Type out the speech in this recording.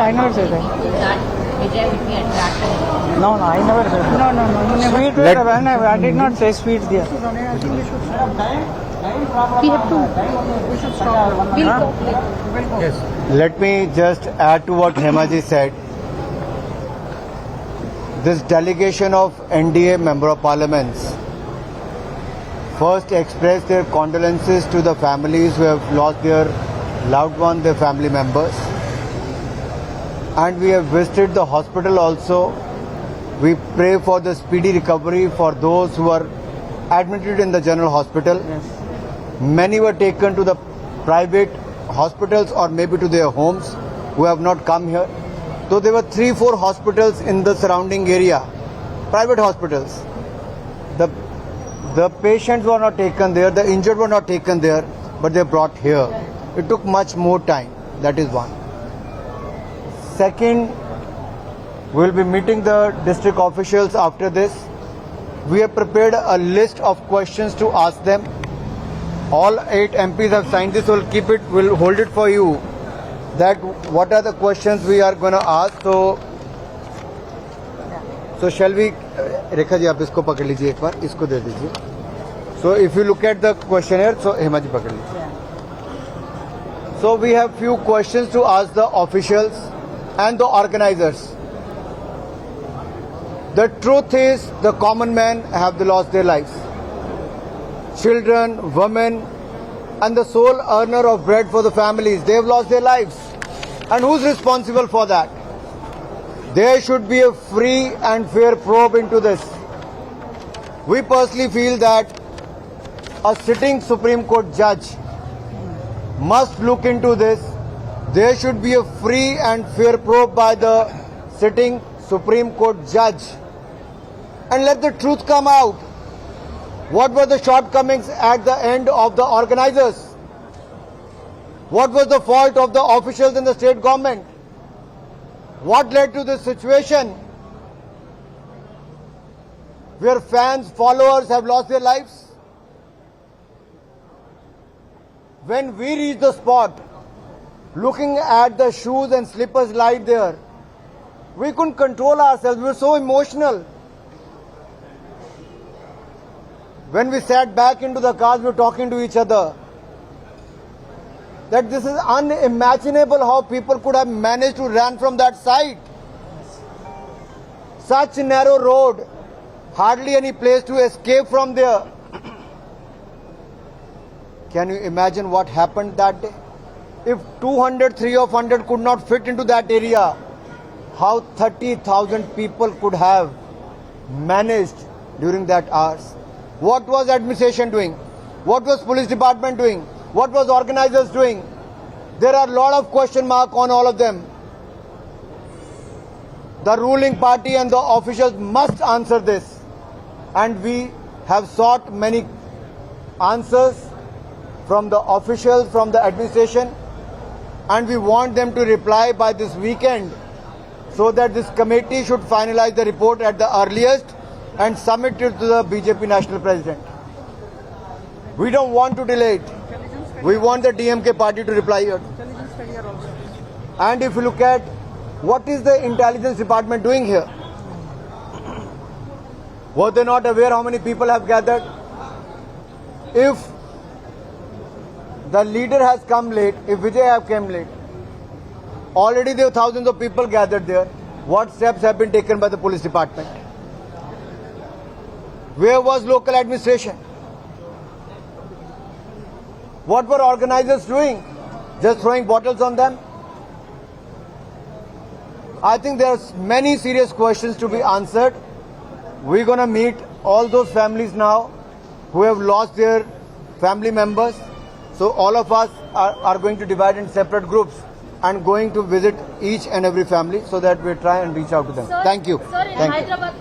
I never said that. That Vijay will be attracted. No, I never said that. No. Sweet Let- I did not say sweet there. We have to. We should stop. We'll Huh? go. Yes. Let me just add to what Hemaji said. This delegation of NDA Member of Parliaments first expressed their condolences to the families who have lost their loved one, their family members. And we have visited the hospital also. We pray for the speedy recovery for those who are admitted in the general hospital. Yes. Many were taken to the private hospitals or maybe to their homes who have not come here. So there were 3-4 hospitals in the surrounding area, private hospitals. The patients were not taken there, the injured were not taken there, but they brought here. It took much more time. That is one. Second, we will be meeting the district officials after this. We have prepared a list of questions to ask them. All 8 MPs have signed this. We'll hold it for you. That what are the questions we are going to ask. So shall we? Rekha ji आप इसको पकड़ लीजिए एक बार, इसको दे दीजिए. So if you look at the questionnaire, so Hema ji पकड़ लीजिए. So we have few questions to ask the officials and the organizers. The truth is, the common men have lost their lives. Children, women, and the sole earner of bread for the families, they have lost their lives. And who's responsible for that? There should be a free and fair probe into this. We personally feel that a sitting Supreme Court judge must look into this. There should be a free and fair probe by the sitting Supreme Court judge. And let the truth come out. What were the shortcomings at the end of the organizers? What was the fault of the officials in the state government? What led to this situation where fans, followers have lost their lives? When we reached the spot, looking at the shoes and slippers lying there, we couldn't control ourselves. We were so emotional. When we sat back into the cars, we were talking to each other that this is unimaginable how people could have managed to run from that site. Such a narrow road, hardly any place to escape from there. Can you imagine what happened that day? If 200, 300 could not fit into that area, how 30,000 people could have managed during that hours? What was administration doing? What was police department doing? What was organizers doing? There are a lot of question marks on all of them. The ruling party and the officials must answer this. And we have sought many answers from the officials, from the administration, and we want them to reply by this weekend so that this committee should finalize the report at the earliest and submit it to the BJP National President. We don't want to delay it. We want the DMK party to reply here. And if you look at what is the intelligence department doing here? Were they not aware how many people have gathered? If the leader has come late, if Vijay have come late, already there were thousands of people gathered there. What steps have been taken by the police department? Where was local administration? What were organizers doing? Just throwing bottles on them? I think there are many serious questions to be answered. We're going to meet all those families now who have lost their family members. So all of us are going to divide in separate groups and going to visit each and every family so that we try and reach out to them. Sir, Thank you. Sir, in Thank you. Hyderabad,